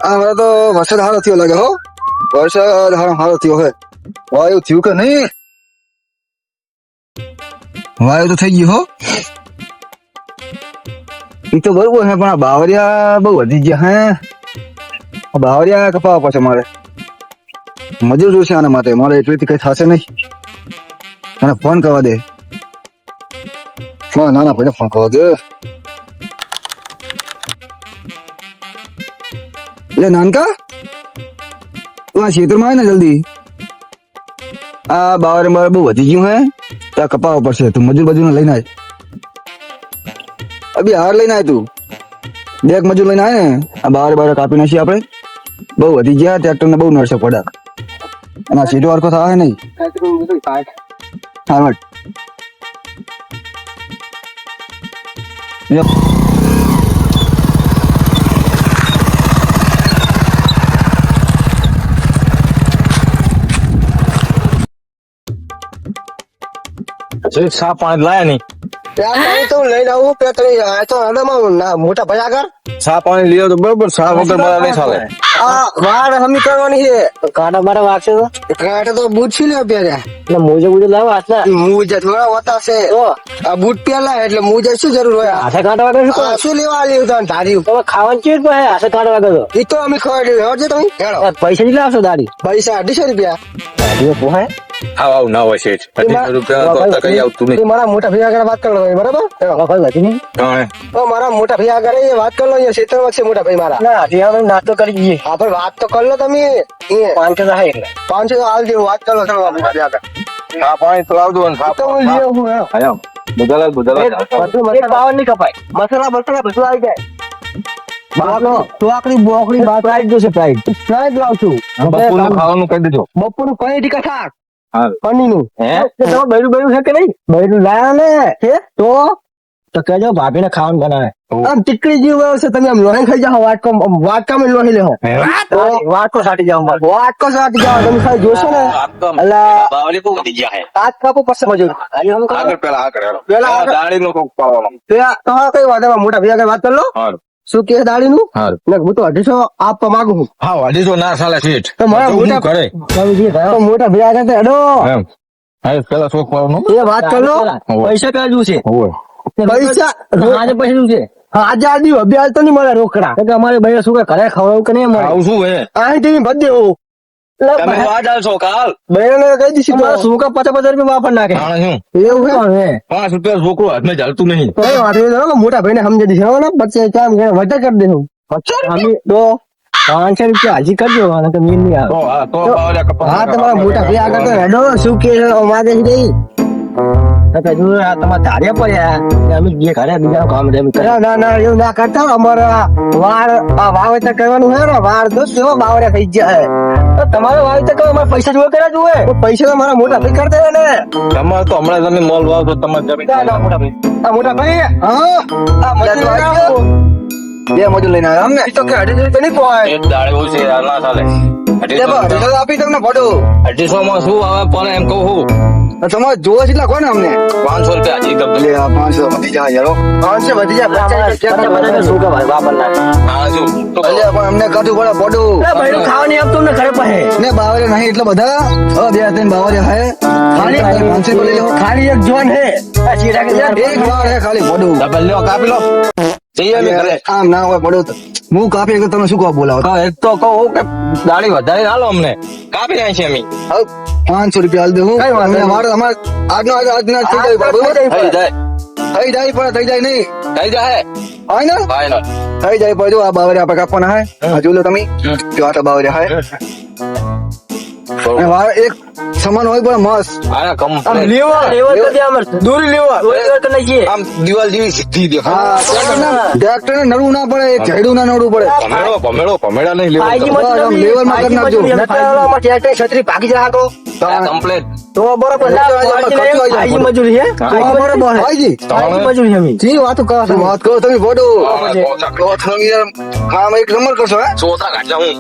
હવે તો વરસાદ હારો થયો લાગે હો. વરસાદ હારો થયો હે. વાયુ થયું કે નહીં? વાયુ તો થઈ ગયું હો. ઈ તો બરોબર હે, પણ આ બાવરિયા બહુ વધી ગયા હે. બાવરિયા કપાવા પાછા મારે મજૂર જોશે આના માટે. મારે એટલી કઈ થશે નહીં. અને ફોન કરવા દે. ના ભાઈને ફોન કરવા દે. એટલે નાનકા તું આ ખેતરમાં આવે ને જલ્દી. આ બાવરે મારે બહુ વધી ગયું હે. ત્યાં કપાવવા પડશે. તું મજૂર લઈને આય. અભી હાર લઈને આય તું. બે મજૂર લઈને આય ને. આ બાવરે કાપી નાખીએ આપણે. બહુ વધી ગયા. ટ્રેક્ટર ને બહુ નડશે પડ્યા. અને આ સીટો હરખો થાય નહીં. હા સા પાણી લાયા નહીં. તો લઈને આવું મોટા ભાઈ આગળ સા પાણી લીધો તો બરોબર. સા વગર મારા નહીં ચાલે. વાડ હમી કરવાની છે. કાંટા મારા વાગશે તો કાંટા તો બૂટ છે ને પહેર્યા એટલે મોજે લાવો આટલા મોજા થોડા હોતા છે. આ બૂટ પહેલા એટલે મોજા શું જરૂર હોય? હાથે કાંટા વાગે શું લેવા આવ્યું તને તારી ખાવાનું ચીજ પણ હાથે કાંટા વાગે તો એ તો અમે ખવડાવી હજો તમે પૈસા કેટલા આવશો તારી? પૈસા 250 રૂપિયા પોહાય. આવું ના હોય શેઠ. 250 રૂપિયા કઈ આવતું નહીં. મારા મોટા ભાઈ આગળ વાત કરો બરાબર. મારા મોટા ભાઈ આગળ વાત કરો. ક્ષેત્રમાં છે મોટા ભાઈ મારા. નાસ્તો કરી દઈએ. હા પણ વાત તો કર લો તમે. 500 થાય એટલે 500 તો હાલ જેવું વાત કરો. સા પાણી તો આવતું પાવર નહીં કપાય. મસાલા બધું આવી જાય. ખાવાનું કહી દીધું. બપોરનું પનીર ટીકા શાક. હા પનીર નું બૈરું છે કે નહીં? બૈરું લાયા ને તો કેજો ભાભી ને ખાવાનું બનાવે. આમ ટીકડી જેવું છે. તમે આમ લોહી ખાઈ જાઓ. વાટકામાં લોહી લેવો. વાટકો સાટી જાઓ. તમે ખાઈ જોશો ને હાથ કાપો પછી મજૂર કઈ વાત મોટા ભાઈ આગળ વાત કરી લો. શું કે દાડી નું? હું તો 250 આપવા માંગુ છું. હા 250 ના ચાલે શેઠ. તો મારા મોટા મોટા ભાઈ આગળ હેડો. પેલા શોખ પાવાનું એ વાત કર લો. પૈસા કાજુ છે. પૈસા આજે પૈસા છે. આજે આદિ અભ્યાસ તો નહીં મળે રોકડા. અમારે ભાઈ શું ઘરે ખવડાવું કે નહીં મળે? આવું શું હે? અહીં ટીવી ભજ દેવું. કાલ બહેનો કહી દીધી મારા શું કા 50 રૂપિયા વાપર નાખે. એવું હે? 5 રૂપિયા છોકરો હાથમાં ચાલતું નહીં. કઈ વાત નહીં. મોટા ભાઈ ને સમજી દીધું ને. પછી કામ વધારે કરી દેવું. તો 500 રૂપિયા હજી કરજો. મીન નહીં આવે. હા તમારા મોટા ભાઈ આગળ તો હેડો. શું કે અમારે નહીં તમારે ધાર્યા પડ્યા અમે જે ઘરે બીજા કામ ના એવું ના કરતા. અમારા વાવેતર કરવાનું હે ને. વાર તો કેવો બાવડા થઈ ગયા. તમારે વાવેતર કરો. અમારે પૈસા જોવા કર્યા જોવે. પૈસા તો મારા મોટા ભાઈ કરતા ને. તમારે તો હમણાં તમે મોલ વાવ તો તમારે જમીન મોટા ભાઈ બે મજૂર લઈને આવ્યા અમને. તો કે 250 તો નહીં પોહાય. એક દાડે ઓછી ના ચાલે. 250 આપી તમને ફોટો. 250 માં શું આવે પણ એમ કહું તમારે જોવા કેટલા કોને અમને? 500 રૂપિયા હજી તમને. 500 વધી જાય યારો. 500 વધી જાય. શું કે ભાઈ વાપર નાખે. હા શું તો પણ અમને કાઢવું પડે ફોટો. ખાવા નહીં આપતો ને ઘરે પાસે ને બાવરે નહીં એટલે બધા. હવે 2-3 બાવરે હે. ખાલી 500 બોલી લો. ખાલી એક જોન હે. એક વાર હે ખાલી ફોટો. ડબલ લ્યો કાપી લો. જઈએ અમે ઘરે. આમ ના હોય ફોટો. હું કાપી કે તમે શું કહો બોલાવો? એક તો કહું કે દાડી વધારે હાલો અમને કાપી નાખી અમે. 500 રૂપિયા હાલ દે. હું મારે અમારે આજના થઈ જાય બરોબર. થઈ જાય નહીં થઈ જાય હોય ને. થઈ જાય પણ જો આ બાવરે આપણે કાપવાના હે. હજુ લો તમે જો આ બાવરે હે. એક સમાન હોય પણ મસ્ત. દોરી લેવા આમ દિવાલ જેવી સીધી દે. હા ટ્રેક્ટર ને નડવું ના પડે. ઝેડું ના નડવું પડે. ભમેડા નહીં લેવા. લેવલમાં કરી નાખજો. છત્રી ભાગી જાય તો કમ્પ્લેટ તો બરોબર. મજૂરી હે મજૂરી જી વાત કરો તમે ફોટો કામ એક નંબર કરશો હે. ચોથા ગાંઠા હું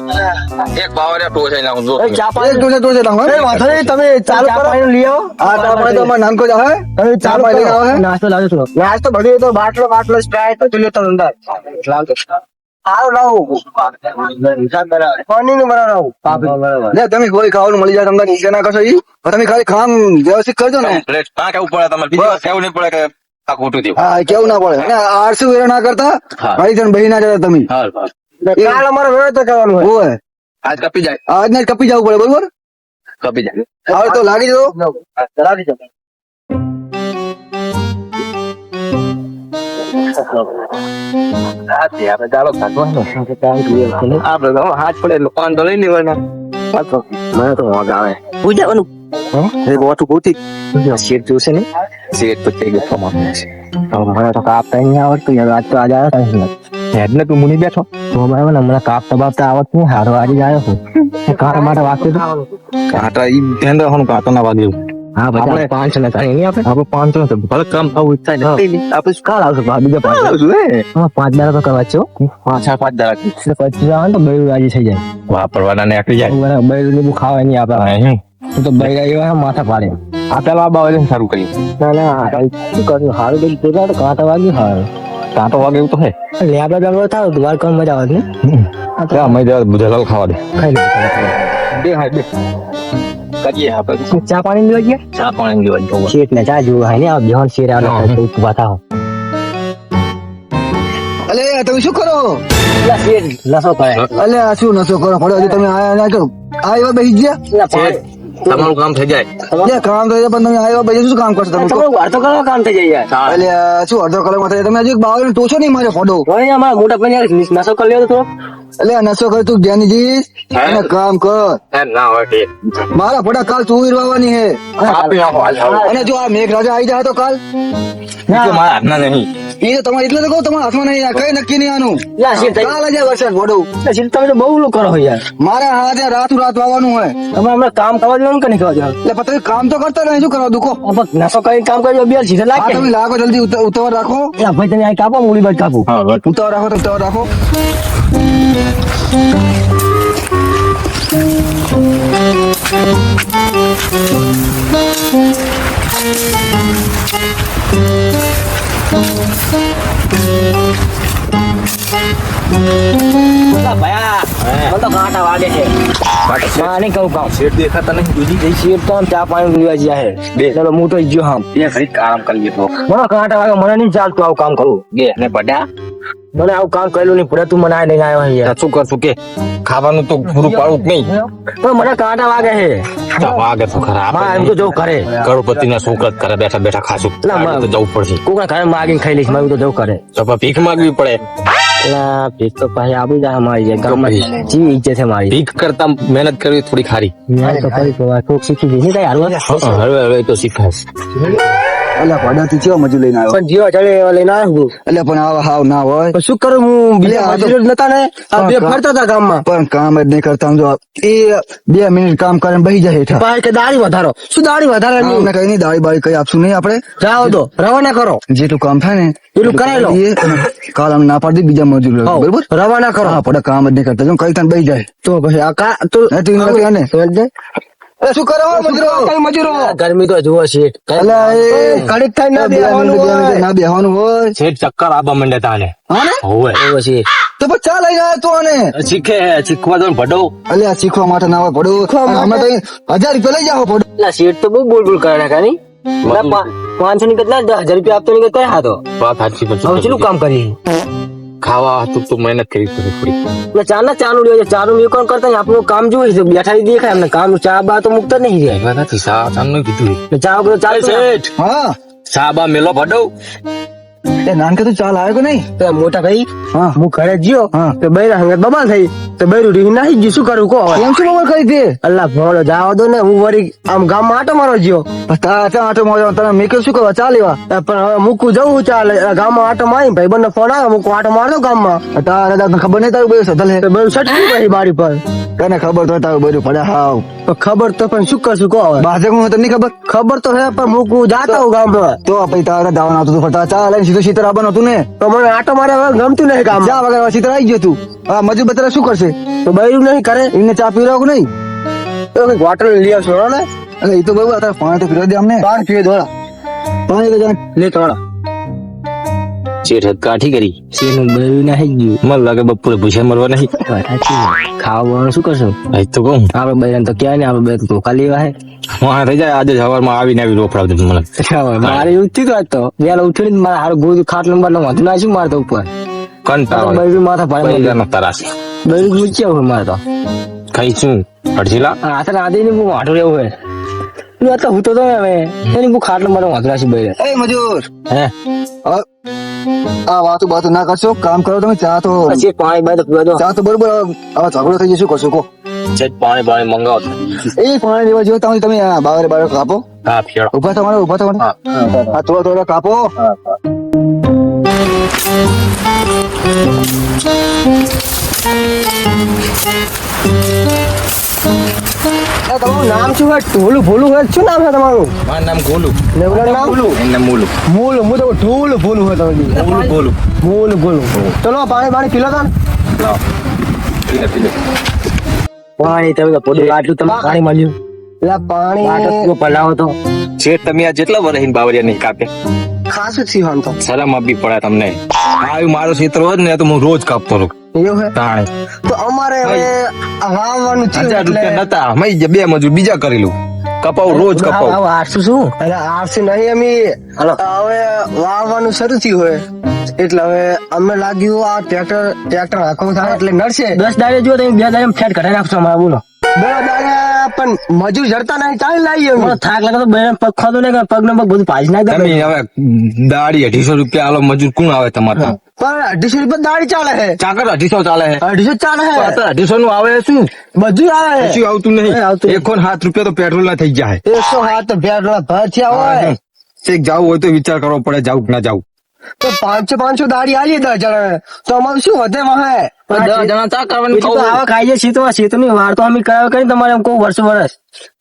એક બાવરિયા ટોચાઈ નાખું જો. તમે ચાલુ કરો લઈ આવો. હા તો અમારે નાનકો જ હે. તમે ચાલુ લઈને આવો હે. નાસ્તો લાવજો. નાસ્તો બધું તો બાટલો સ્પ્રાઇટ તો લેતો અંદર લાવજો. સારું લાવું પાણીનું બનાવડાવું. લે તમે કોઈ ખાવાનું મળી જાય તમને નીચે ના કરશો ઈ પણ તમે ખાલી કામ વ્યવસ્થિત કરજો ને. પ્લેટ કાં કેવું પડે તમારે બીજી વાર કેવું નહીં પડે કે આ ખોટું થયું. હા કેવું ના પડે અને આળસુ વેરા ના કરતા હા. મારી તને બહી ના જતા તમે હાલ હાલ. કાલ અમારે વ્યવસ્થા કરવાનું હોય. ઓય આજ કપી જાય આજને જ કપી જવું પડે બરોબર કપી જાય. હવે તો લાગી જતો લાગી જાવ. આપણે ચાલો કાઢવાનું. આપણે તો હાથ પડે એટલે પાન તો લઈ લેવાના. મને તો વાગ આવે. પૂજાવાનું એક ઓછું પૂછી શેઠ જોશે ને. શેઠ તો થઈ ગયો કમાવાનું છે. મને તો કાપતા નહીં આવડતું યાર. આજ તો આજે આવ્યો હેડ ને તું મુની બેઠો તો બરાબર ને મને કાપતા બાપતા આવડતું નહીં. હારો આજે જ આવ્યો છું કાંટા માટે વાગતું હતું. કાંટા ઈ ધ્યાન રાખવાનું કાંટો ના વાગે એવું. હા ભાઈ 500 ને કાંઈ નહીં આપણે 500 નથી ભલે કામ થવું થાય ને આપણે શું કાલ આવશું બીજા 5 આવશું હે. 5 દાડા તો કરવા છે હો. 5 દાડા એટલે પછી આવે ને તો બૈરું રાજી થઈ જાય. વાપરવાના ને આકડી જાય. બરાબર બૈરું ને ખાવાય નહીં આપણે. તો બૈરા એવા માથા પાડે. આ પેલા બાવા સારું કર્યું. ના ના શું કર્યું સારું કર્યું તો કાંટા વાગ્યું સારું. કાંટો વાગે એવું તો હે. લેબડા બેબડા થાવ તો વાર કોણ મજા આવે ને. ત્યાં અમે જલાલ ખાવા દે. ખાઈ લે બે હા બે કરીએ આપણે. ચા પાણી લેવા ગયા. ચા પાણી લેવા જવું. શેઠ ને ચા જોવા હે ને આ બેહોન શેર આવે ઉભા થાવ. અલે તમે શું કરો લા શેઠ લસો કરે. અલે આ શું નશો કરો પડ્યો હજી તમે આયા ના કરો આ એવા બેસી ગયા લા પાણી તમારું કામ થઈ જાય. લે કામ તો પણ તમે આયા બેસી શું કામ કરશો તમે તમારું વાર તો કરવા કામ થઈ જાય યાર. અલે શું અડધો કલાકમાં થાય તમે હજી બાવળને ટોચો નહીં માર્યો ફોડો હોય અમારા મોટા ભાઈ નસો કરી લેવો તો એટલે આ નશો કરી તું જ્ઞાનીજી અને કામ કર ના હોય તે મારા ફોટા કાલ તું વાવવાની હે આપી નાખો હાલ હાલ. અને જો આ મેઘ રાજા આવી જાય તો કાલ ઈ તો મારા હાથના નહીં. એ તો તમારે એટલે તો કહું તમારા હાથમાં નહીં કઈ નક્કી નહીં આનું લા શેઠ કાલ આજે વરસાદ ફોડો શેઠ તમે તો બહુ કરો છો યાર. મારા હાથે રાતું રાત વાવવાનું હોય તમે હમણાં કામ કરવા દેવાનું કે નહીં કરવા દેવાનું. એટલે તમે કામ તો કરતા નહીં શું કરવા દુખો નસો કરીને કામ કરજો બે સીધા હા લાગે. તમે લાગો જલ્દી ઉતાવળ રાખો ભાઈ તમે આ કાપો મૂડી બાદ કાપો. હા બસ. ઉતાવળ રાખો તો ઉતાવળ રાખો ભયા મને તો કાંટા વાગે છે. માં નહીં કહું કામ. શેઠ દેખાતા નહીં બીજી શેઠ તો આમ ચા પાણી લેવા જ્યાં હે. બે. ચાલો હું તો ગયો આમ. એ ઘડી આરામ કરી લીધો. મને કાંટા વાગે મને નહીં ચાલતું આવું કામ કરવું. ગે ને પડ્યા. મને આવું કામ કરેલું નહીં પડે તું મને આ લઈને આવ્યો અહીંયા. શું કરશું કે ખાવાનું તો પૂરું પાડવું જ નહીં. પણ મને કાંટા વાગે છે. વાગે તો ખરા. માં એમ તો જવું કરે. કરોડપતિ ના છોકરા જ કરે બેઠા બેઠા ખાશું. ના, માં. તો જવું પડશે. કોકના ઘરે માગીને ખાઈ લઈશ મારું તો જવું કરે. તો પણ ભીખ માંગવી પડે. એટલે ભીખ તો પછી આપી જાય મારી ગામમાં જી ઇજ્જત છે મારી. ભીખ કરતા મહેનત કરવી થોડી ખારી. મેં તો કરી તો કોક શીખી દીધી કઈ હારું. હવે હવે તો શીખાશ. એટલે ભાડાથી કેવા મજૂર લઈને આવ્યો પણ જીવા ચડે એવા લઈને આવ્યો હું. એટલે પણ આવા હાવ ના હોય પણ શું કરું હું બીજા આ તો- મજૂરો જ નતા ને આ બે કામ- ફરતા હતા ગામમાં. પણ કામ જ નહીં કરતા આમ જો એ 2 મિનિટ કામ કરીને બેસી જાય હેઠા ભાઈ કે દાઢી વધારો શું દાઢી વધારે નહીં. અમને કઈ નહીં દાળી બાળી કઈ આપશું નહીં આપણે જાઓ તો રવાના કરો જેટલું કામ થાય ને એટલું કરાવી લો. એ કાલ અમે ના પાડી દઈએ, બીજા મજૂર લાવીએ, હોવ, બરોબર રવાના કરો. હા પણ કામ જ નહીં કરતા જો કઈ તને બેસી જાય તો પછી આ કા તો હે, તું એને કહે ને. સમજ ને? અરે શું કરો મજૂરો ગરમી તો જુઓ છે અલા એ કડીક થાય ના બે બેહવાનું મિનિટ, હોય. ના બેહવાનું હોય શેઠ ચક્કર આપવા માંડે તાને. હા ને હોવે. એવું છે. તો પછી ચા લઈને આવ્યો તો આને શીખે શીખવા દો ને ભડો. અલ્યા શીખવા માટે ના હોય પડો અમે તો 1000 રૂપિયા લઈ જાઓ પડો એટલે શેઠ તો બહુ બોલ બોલ કરે નાખા નહીં. 500 ની કેટલા 10,000 રૂપિયા આપતો ની કઈ હાથો વાત સાચી પણ હવે ચેટલું કામ કરી. ખાવા હતું તો મહેનત કરી થોડી. એટલે ચા ના ચાનું લ્યો છે ચાનું લ્યો કોણ કરતા આપણું કામ જોઈ છે બેઠા દેખાય એમને કામ ચા બા તો મુકતા નહીં જાય. એવા નથી સા ચાનું કીધું. એટલે ચા વગર ચાલે છે. શેઠ હા સા બા મેલો ભડો. એ નાનકે તું ચાલ આવ્યો કે નહીં તો મોટા ભાઈ હા હું ઘરે જ્યો હા. તો બૈરા હંગત બબાલ થઈ તો બૈરું રીંગ નાખી ગયું શું કરું કો હવે? એમ શું ખબર કરી તે અલ્લાહ ભોળો જાવા દો ને હું વળી આમ ગામમાં આટો મારો જ્યો આટો માર્યો તને મેં કહ્યું શું કરવા ચા લેવા પણ હવે મૂકું જવું ચાલે ગામમાં આટો મારી ભાઈ બંને ફોન આવે મૂકું આટો મારતો ગામમાં તારે તને ખબર નહીં તારું બધું સધલ હે તો બધું સટકી પછી બારી પર તને ખબર તો તારું બધું પડ્યા હાવ પણ ખબર તો પણ શું કરશું કો હવે બાજે હું તને નહીં ખબર ખબર તો હે પણ મૂકું જાતા હું ગામમાં તો પછી તારે દાવાનું આવતું હતું ફટા ચા લઈને સીધું શીતળ આવવાનું હતું ને તો મને આટો મારે હવે ગમતું નહીં ગામ ચા વગર શીતળ આવી ગયો તું હા મજૂર બતારે શું કરશે તો બૈરું નહીં કરે એમને ચા પીવડાવ કે નહીં તો કઈ બોટલ લઈ આવશો ને એટલે એ તો બરોબર તારે પાણી તો પીવડાવી દે અમને પાણી પીવે દોડા પાણી તો જાણે લે તોડા શેઠ કાઠી કરી શેનું બળ્યું નાહી ગયું. મને લાગે બપોરે ભૂસા મરવા નહીં. ખાવા બવાનું શું કરશું? આજ તો કહું આપડે બૈરાને તો ક્યાં ને આપડે બે તો ધોકા લેવા હે. હા થઈ જાય આજે સવારમાં આવીને આવી રોકડાવ મને. મારે એવું થયું આજ તો વેલા ઉઠીને મારા હારું ગોળ ખાટલું બાટલું વાંધું નાખ્યું મારે તો ઉપર કંટાળો બૈરું માથા ભારે પૈસાનો તરાસ બૈરું મૂક્યા હોય મારે તો ખાઈ શું અડધીલા હાથે રાધે ને હું વાંઢો રહેવું હોય તું આટલા હું તો હવે એની હું ખાટલું મારે વાંધું નાખ્યું બૈરે. એ મજૂર હે આ વાતું બાતું ના કરશો, કામ કરો તમે. ચા તો પછી પાણી બાય તો પીવા દો. ચા તો બરોબર. હવે ઝઘડો થઈ જશે, શું કરશો કહો? છે પાણી મંગાવો. એ પાણી લેવા જો તમે આ બાવરે બાવરે કાપો. હા ફેરો ઉભા થવા ઉભા થવા. હા થોડા કાપો. તમારું નામ શું હોય? ઢોલું ભોલું હોય શું નામ છે તમારું? મારું નામ ગોલું. લેવડાનું નામ એનું નામ મોલું. મૂળ હું તો ઢોલું ભોલું હોય તમારું. ગોલું મૂળ ભોલું. ચલો પાણી પીલો તા લાવ પીલે પાણી તમે તો પોડું આટલું તમે પાણી મળ્યું એટલે પાણી પલાવો તો શેઠ તમે આ જેટલા વર્ષ બાવરિયા નહીં કાપે ખાસ જ સીવાનું તો શરમ આપવી પડે તમને. આવ્યું મારો ક્ષેત્ર હોત ને તો હું રોજ કાપતો રહું. એવું હે તાણે તો અમારે હવે આ વાવવાનું થયું 1000 રૂપિયા નતા મય બે મજૂર બીજા કરેલું કપાવ રોજ કપાવ. 800 શું? અરે 800 નહીં અમે હવે વાવવાનું શરૂ થયું હોય એટલે હવે અમને લાગ્યું આ ટ્રેક્ટર હાંકવું થાય એટલે નડશે. 10 દાડે જો તમે 2 દાડે ફેટ ઘટાડી નાખશો અમારા બોલો. 2 દાડે પણ મજૂર જડતા નહીં ચાલી લાવીએ મને થાક લાગે તો બે પગ ખાધો ને પગ ને પગ બધું ભાજી નાખ દે. તમે હવે દાડી 250 રૂપિયા આલો મજૂર કોણ આવે તમારે? પણ 250 રૂપિયા દાડી ચાલે હે. ચાકર 250 ચાલે હે. 250 ચાલે હે. 250 નું આવે શું? બધું આવે હે. કશું આવતું નહીં. આવતું નહીં. 107 રૂપિયા તો પેટ્રોલ ના થઈ જાય. 107 તો પેટ્રોલ ભર થયા હોય એક જાવું હોય તો વિચાર કરવો પડે જાવું કે ના જાવું. તો 500 દાડી આલી 10 જણા તો અમારું શું વધે વાહે? 10 જણા ચા કરવાનું તો આવા ખાઈએ શીતની વાર તો અમે કરાવ કરી તમારે એમ કહું વર્ષ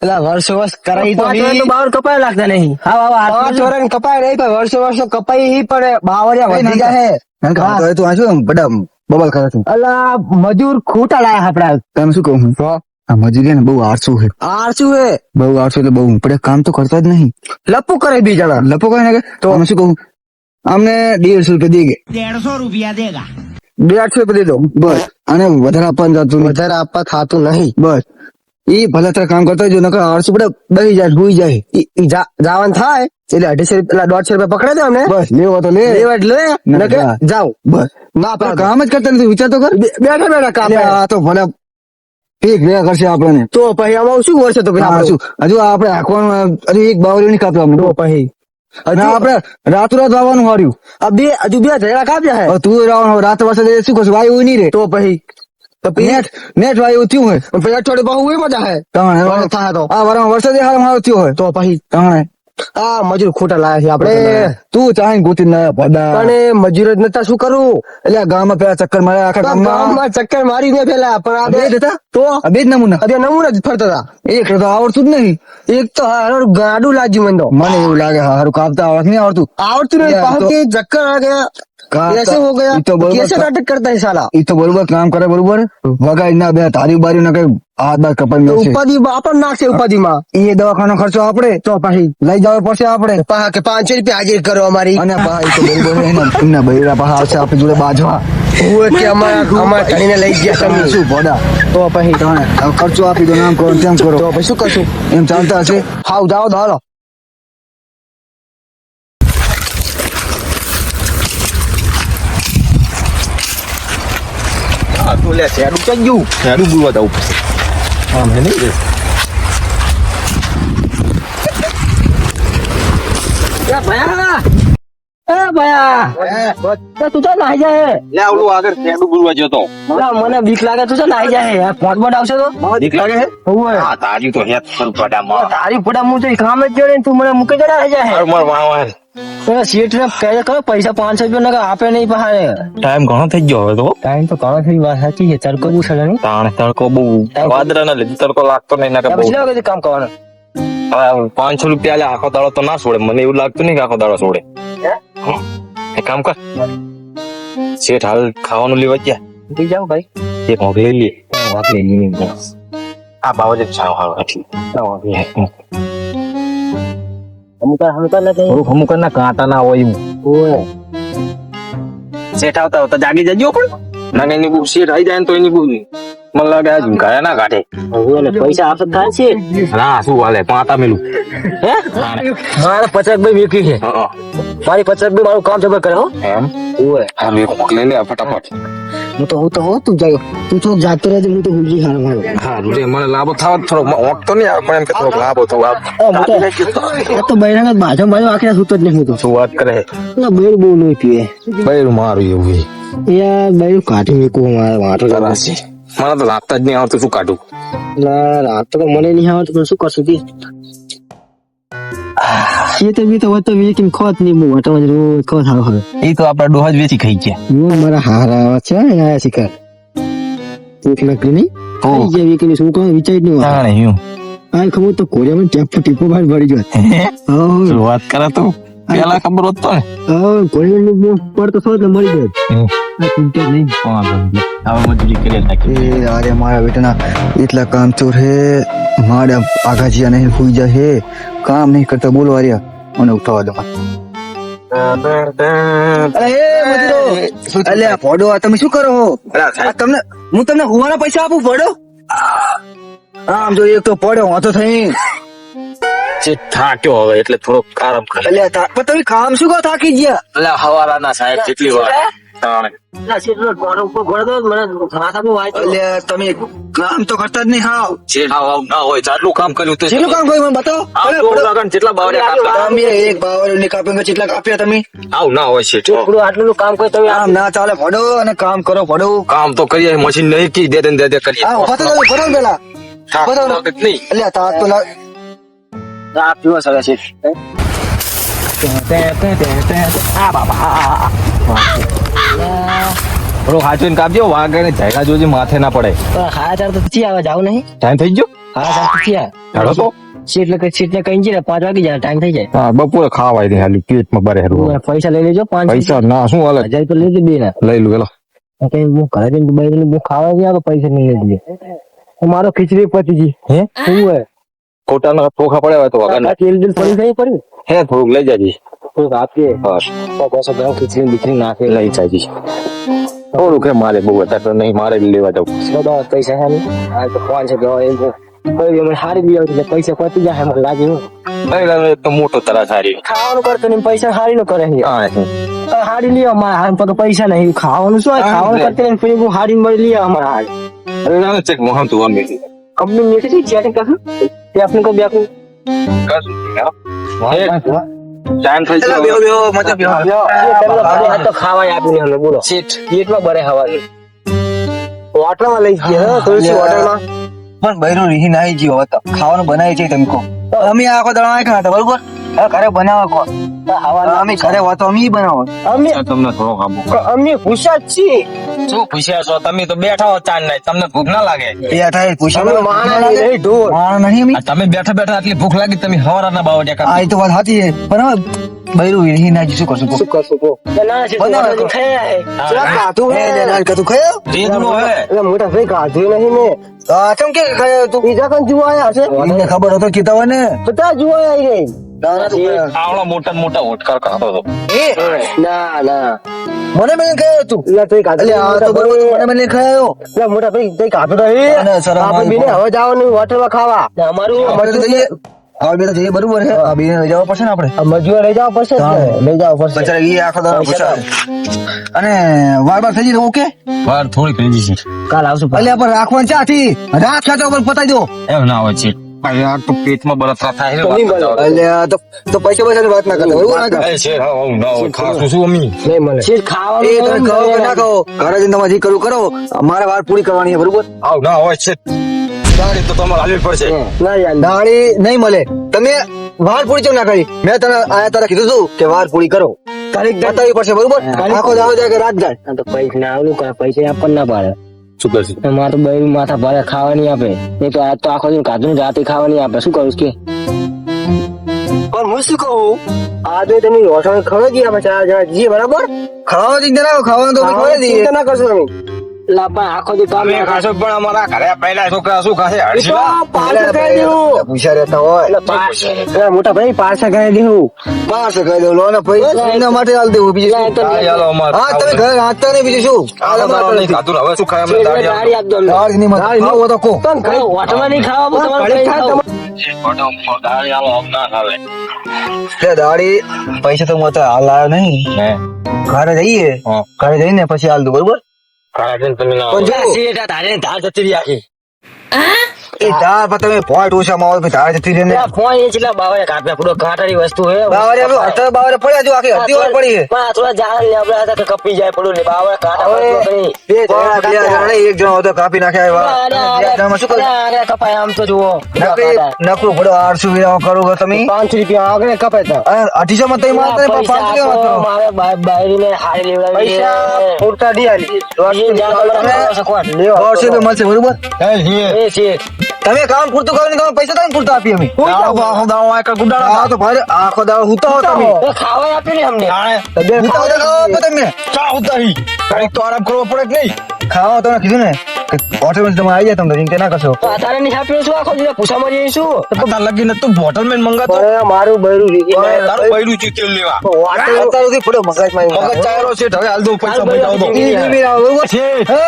એટલે વર્ષ કરાવી તો બાવર કપાય લાગતા નહીં. હા 5 વર્ષ કપાય નહીં પણ વર્ષ કપાય ઈ પડે બાવરિયા વધી જાય હે. તો આ શું બડા બબલ કરે છે? અલા મજૂર ખોટા લાયા આપડા. તમે શું કહું? આ મજૂરી ને બહુ આળસુ છે. આળસુ હે બહુ આળસુ એટલે બહુ પડે કામ તો કરતા જ નહીં. લપુ કરે બી જણા લપો કઈ ના તો અમે શું કહું? અમને 150 રૂપિયા દેગે. 150 रुपया देगा. 150 રૂપિયા દે દો બસ. અને વધારે આપવાનું જતું નહીં. વધારે આપવા થાતું નહીં. બસ ઈ ભલે તારે કામ કરતા જો નકર આળસુ પડે બેસી જાય ભૂઈ જાય. જવાનું થાય એટલે 250 પેલા 150 રૂપિયા પકડે દે અમને. બસ લેવો તો લે. લેવા જ લે નકે જાવ બસ ના પણ કામ જ કરતા નથી. વિચાર તો કર. બેઠા કામ એટલે આ તો ભલે ઠીક ભેગા કરશે આપણને. તો પછી આમાં શું વર્ષે તો હા, શું હજુ આપણે આખવાનું હજુ એક બાવરી નહીં કાપ્યો અમને. તો પછી અને આપણે રાત વાવવાનું હાર્યું. આ હજુ બે ઝેડા કાપ્યા હે હવે તું રાવણ રાત વરસાદ શું કરશું? વાયુ નહીં રે તો પછી નેટ વાયુ થયું હોય પછી અઠવાડિયે બહુ મજા હે તાણે થાય તો આ વારમાં વરસાદ હારો થયો હોય તો પછી તાણે આ મજૂર ખોટા લાયા છે આપણે. તું ચાહીને ગોતી ના પડા પણ એ મજૂર જ નતા શું કરવું? એટલે આ ગામમાં પેલા ચક્કર મારે આખા ગામમાં ગામમાં ચક્કર મારી ને પેલા પણ આ બે જ બે હતા તો આ બે જ નમૂના. અરે નમૂના જ ફરતા હતા. એક તો આવડતું જ નહીં. એક તો હારું ગાડું લાગ્યું મને તો. મને એવું લાગે હારું કાપતા આવડતું નહીં આવડતું. આવડતું નહીં યાર, પાછું કે ચક્કર આ ગયા कैसे हो गया? ઈ તો બરોબર कैसे नाटक करता है साला? ઈ તો બરોબર કામ કરે બરોબર વગાડી ના બે તારી બારી ના કઈ હાથ બાર કપાઈ નાખશે. ઉપાધિ આપણ નાખશે ઉપાધિ માં. એ દવાખાનો ખર્ચો આપણે તો પછી લઈ જવો પડશે આપણે. પા કે 500 રૂપિયા હાજર કરો અમારી. અને પા ઈ તો બરોબર હે ને એમના બૈરા પાછા આવશે આપણી જોડે બાજવા. હું કે અમારા ધણીને લઈ ગયા તમે શું ભોડા તો પછી તાણે હવે ખર્ચો આપી દો નામ કરો ને તેમ કરો તો પછી શું કરશું? એમ ચાલતા હશે. હાવ જાઓ તો હાલો. તું લે શેડું ક્યાં ગયું? શેડું બોલવા જવું પડશે. આમ હે નહીં રે. એ ભયા તું તો નાઈ જાય. લે આવડું આગળ શેડું બોલવા જતો. મને બીક લાગે તું તો નાઈ જાય. ફોન આવશે તો દીક લાગે હે? હોવે. હા તારી તો હેત પર પડામાં. તારી ફોટા હું તો કામ જ જોડે તું મને મૂકી જડા રહી જાય. માર વાવા સીટ ને કહે કરો પૈસા 500 રૂપિયા નકા આપે નહીં પહાડે. ટાઈમ ઘણો થઈ ગયો હવે તો. ટાઈમ તો ઘણો થઈ વાત સાચી છે. તડકો બહુ છે નહીં. તાણે તડકો બહુ વાદળા ના લીધે તડકો લાગતો નહીં ના પછી લેવા કામ કરવાનું. હવે 500 રૂપિયા લે આખો દાડો તો ના છોડે. મને એવું લાગતું નહીં કે આખો દાડો છોડે. એક કામ કર શેઠ હાલ ખાવાનું લેવા ગયા ઉઠી જાઓ ભાઈ. એક હોક લઈ લે. આ બાવજે છાવ હાલ અમુક હમુક નથી. અમુક ના કાંટા ના હોય ઓય શેઠ આવતા આવતા જાગી જજો પણ ના એની બુક શેઠ આવી જાય ને તો એની બુક મને લાગે આ ઝુંકાયા ના કાઢે પૈસા આપતા થાય છે ના શું હાલે પાંતા મેલું હે મારે 50 વેકી છે મારી 50 મારું કામ જબર કરે હો એમ ઓય હા મેં લઈ લે ફટાફટ હું તો હો તું જાય તું તો જાતો રહેજે હું તો હુજી હાર મારો હા રે મને લાભો થાવ થોડો ઓટ તો નહીં આવે પણ એમ કે થોડો લાભો થવો આ તો બૈરાના બાજુ બાજુ આખરે સૂતો જ નહીં હું તો શું વાત કરે ના બૈર બહુ નહીં પીએ બૈરું મારું એવું યાર બૈર કાઢી મૂકું મારે વાંટો તરાસી મને તો લાગતા જ નહીં આવતું શું કાઢું ના રાત તો મને નહીં આવતું પણ શું કરશું તી એ તો બી તો વતો બી કેમ ખોત નહીં બહુ વટો રોજ ખોત હાવ હવે એ તો આપડા ડોહા જ વેચી ખાઈ ગયા હું મારા હારા છે આયા શિકાર એક નકલી નહીં થઈ ગયા વીકની શું કહું વિચાર નહીં હા નહીં હું આ ખબર તો કોરિયામાં ટીપો બહાર ભરી ગયો શું વાત કરે તો પેલા ખબર હોત તો ને કોરિયાનું પડતો થો એટલે મરી ગયો આ ચિંતા નહીં હવે મજૂરી કરી નાખી એ અરે મારા બેટાના એટલા કામ ચોર હે મારા આઘાજી નહીં હુઈ જાય હે કામ નહીં કરતા બોલો આર્યા મને ઉઠાવા દો અરે એ મજૂરો અલ્યા ફોડો આ તમે શું કરો આ તમને હું તમને હોવાના પૈસા આપું ફોડો આમ જો એક તો પડ્યો વાંધો થઈ જે થાક્યો હવે એટલે થોડોક આરામ કરે અલ્યા પણ તમે કામ શું કરો થાકી ગયા એટલે હવારાના સાહેબ કેટલી વાર તાણે અલ્યા તમે કામ તો કરતા જ નહીં હાવ જે ના હોય ચાટલું કામ કર્યું તો કેટલું કામ કર્યું મને બતાવો આવ જોર લાગણ જેટલા બાવળિયા કાપતા તમે એક બાવળને કાપ્યો કેટલા કાપ્યા તમે આવ ના હોય છે આટલું કામ કરે તમે આમ ના ચાલે ફોડો અને કામ કરો ફોડો કામ તો કરીએ મશીન નહીં કી દે દે કરીએ હા ઉભા તો તમે ફોડો ને પેલા બતાવો નહીં અલ્યા તા તો ના આ પીવો સગા છે આ બાબા થોડો હાચવીને કાપજો વાગે ને જાયગા જોજે માથે ના પડે હા ચાર તો પછી આવે જાવ નહીં ટાઈમ થઈ ગયો હા ચાર પછી હેડો તો સીટ ને કઈ જાય 5 વાગી જાય ટાઈમ થઈ જાય હા બપોરે ખાવાય દે હાલી પેટમાં બરે હેરું પૈસા લઈ લેજો 5 પૈસા ના શું હાલે 1000 તો લઈ દે બે ના લઈ લું પેલો કઈ હું ઘરે જઈને બાઈ હું ખાવા ગયા તો પૈસા નહીં લઈ દે મારો ખીચડી પતી ગઈ હે શું હે ખોટાના ચોખા પડ્યા હોય તો વગર તેલ દિલ પડી થઈ પડ્યું હે થોડુંક લઈ જાજી થોડુંક આપીએ બસ તો બસ હવે ખીચડી બીચડી નાખે લઈ જાજી થોડું કે મારે બહુ હતા તો નહીં મારે લેવા જવું બધા પૈસા હે ને આ તો 5 ગયો એમ કોઈ મને હારી લઈ આવતી પૈસા પતી જાય મને લાગે હું તો મોટો તરા સારી ખાવાનું કરતો નહીં પૈસા હારી નો કરે હા હારી લ્યો મારા હાથ પર પૈસા નહીં ખાવાનું શું ખાવાનું કરते નહીં પછી હું હારી મળી લ્યો અમારા હારી અરે ના ચેક મોહન તું અમે કંપની મીઠી છે ચેટિંગ કરશું તે આપણે કોઈ બેકું ટાઈમ થઈ ગયો બેહો બેહો મજા બેહો તો ખાવા આપ્યું ને બોલો પેટમાં બરે હવા હોટલમાં લઈ ગયા તુલસી હોટલમાં પણ બૈરો રીહી નાઈ જીવો હતો ખાવાનું બનાવી છે તમે કો અમે આખો દળા ખાતા હતા બરોબર હવે ઘરે બનાવો કો અમે ઘરે હોતો અમે બનાવો અમે તમને થોડો કાબુ અમે પૂછ્યા જ છીએ શું પૂછ્યા છો તમે તો બેઠા હો ચાંદ નહીં તમને ભૂખ ના લાગે એ થાય પૂછો માણા નહીં ઢોર માણા નહીં અમે તમે બેઠા બેઠા આટલી ભૂખ લાગી તમે હવારના બાવડિયા આ તો વાત સાચી છે પણ હવે બૈરો રીહી નાઈ શું કરશું શું કરશું કો ના છે બનાવો. ખાયા હે ચા કાતું હે તું ખાયો રેદનો હે એટલે મોટા ભાઈ કાધું નહીં ને ચમ કે ખાયો તું બીજા કન જોવા આયા છે મને ખબર હતો કીધા હોય ને બધા જોવા આવી ગઈ આવડો મોટા મોટા ઓટકાર ખાતો હતો ના ના મને મને ખાયો તું એટલે તો કાધું એટલે આ તો બરોબર મને ખાયો એટલે મોટા ભાઈ તે કાધું તો હે અને શરમ આપણે આવી બીને હવે જવાનું હોટલમાં ખાવા અમારું આપણે તો જઈએ હવે બે તો જઈએ બરોબર છે આ બે લઈ જવા પડશે ને આપણે મજૂર લઈ જવા પડશે જ ને. લઈ જવા પડશે બચારા ઈ આખો દાડો પૂછાય અને વાર વાર થઈ જાય ઓકે વાર થોડીક રહી છે કાલ આવશું અલ્યા પણ રાખવાનું ચાથી રાત ખાતો પર પતાઈ દો એમ ના હોય છે યાર તો પેટમાં બળતરા થાય તો નહીં મળે. અલ્યા તો પૈસા પૈસાની વાત ના કરતા બરોબર ના કર છે હા હું ના હોય ખાસું શું અમી નહીં મળે શેર ખાવાનું એ તમે કહો કે ના કહો ઘરે જઈને તમારે જે કરવું કરો મારે વાર પૂરી કરવાની છે બરોબર આવ ના હોય છે ગાડી તો તમારે હાલવી પડશે ના યાર દાડી નહીં મળે તમે વાર પૂરી કેમ ના કરી મેં તને આયા તારે કીધું હતું કે વાર પૂરી કરો તારીખ બતાવવી પડશે બરોબર આખો દાડો જાય કે રાત જાય આ તો પૈસા ના આવલું કરે પૈસા આપણને ના પાડે શું કરશે મારે તો બૈરું માથા ભારે ખાવા નહીં આપે નહીં તો આજ તો આખો દિન કાધું રાતે ખાવા નહીં આપે શું કરું કે પણ હું શું કહું આજે તમે હોટલ ખવડાવી દઈએ આપણે 4 જણા જઈએ બરાબર ખાવા દઈ ના ખાવાનું તો ખવાઈ દઈએ ચિંતા ના કરશો તમે લા પણ આખો દી કામ અમે ખાશો પણ અમારા ઘરે પહેલા છોકરા શું ખાશે તો હરશી પાછા કરી દેવું પૂછા રહેતા હોય એટલે મોટા ભાઈ પાછા કરી દેવું પાસે કહી દઉં લો ને પૈસા એના માટે હાલ દેવું બીજું શું? ચાલો અમાર હા તમે ઘરે હાંચતા નહીં બીજું શું હાલ આખો દાડો અમારે નહીં ખાધું ને, હવે શું ખાય અમને દાઢી દાડી આપજો અમને. દાળ ની મત ખાવો તો કો પણ ઘરે હોટલમાં નહીં ખાવા હું તમારે કઈ ખાવું? દાઢી આલો આમ ના ખાવે તે દાડી પૈસા તો મત હાલ આવ્યો નહીં હે ઘરે જઈએ હા. ઘરે જઈને પછી હાલ દઉં બરોબર ખારા છે ને તમે ના પણ જો શેઠ આ તારે ધાર જતી રહી આખી. એ દાળ પર તમે પોઈન્ટ ઓછામાં આવો કે દાળ જતી રહે ને આ ફોન એ કેટલા બાવળે કાપ્યા પૂરો કાંટાની વસ્તુ હે બાવરે અત્યારે બાવરે પડ્યા જો આખી અડધી વાર પડી છે પણ આ થોડા ઝાડ લેબડા હતા કે કપી જાય પડું ને બાવળે કાંટા વસ્તુ કરી. બે જણા એક જણો હતો કાપી નાખ્યા અરે, એવા. બે જણામાં શું અરે, કરું અરે, કપાય આમ તો જુઓ નકરું ઘડો 800 વિરામ કરું છો તમે 500 રૂપિયા આગળ કપાય તો 800 માં તમે મારતા ને પણ 500 કેમ વાત કરો? મારે બાયરીને હારી લેવડાવી છે. પૂરતા દિયાલી. એ જ્યાં તમારે કરો છો કોણ? 100 રૂપિયા મળશે બરોબર એ શેઠ. તમે કામ પૂરતું કરો ને તમે પૈસા તમે પૂરતા આપીએ અમે આખો દાડો આ કઈ ગુડાડા હા તો ભાઈ આખો દાડો હુતા હો તમે એ ખાવા આપ્યું ને અમને. હુતા હો તો ખાવા આપો તમે ચા ઉતારી કઈક તો આરામ કરવો પડે કે નહીં ખાવા તમને કીધું ને કે હોટલમાં તમે આવી જાય તમે ચિંતા ના કરશો તો અત્યારે નહીં આપ્યું શું આખો દિવસ પૂછામાં જઈશું તાર લગી નતું બોટલ મેન મંગાતો મારું બૈરું તારું પૈડું ચીકેલ લેવા અત્યાર સુધી પડ્યો મગજમાં મગજ ચાયરો છે હવે હાલ દો પૈસા બચાવ દો ઈ બી આવો બરોબર છે હે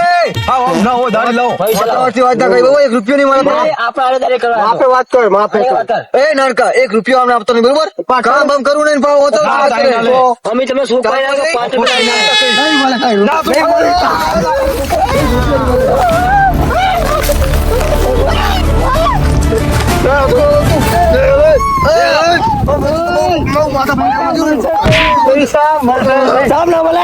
હા આમ ના હોય દાડી લાવો પૈસા લાવો. વાતાવરણથી વાત ના કરી બાબા 1 રૂપિયો નહીં મળે આપણે આડેદારી કરવા માપે વાત કર માપે એ નાનકા 1 રૂપિયો અમને આપતો નહીં બરોબર કામ બામ કરવું નહીં ભાવ હોતો હા, વાત કરે. તારી નાલે. અમે તમે શું કહી રહ્યા છો? 5 રૂપિયા નહીં મળે કાંઈ. ના, તો નહીં મળે. સાહેબ ના બોલે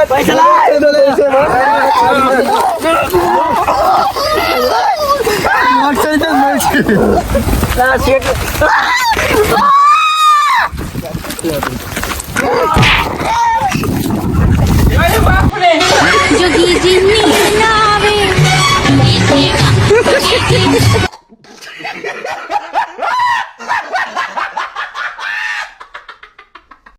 પૈસા લાવ. શેઠ.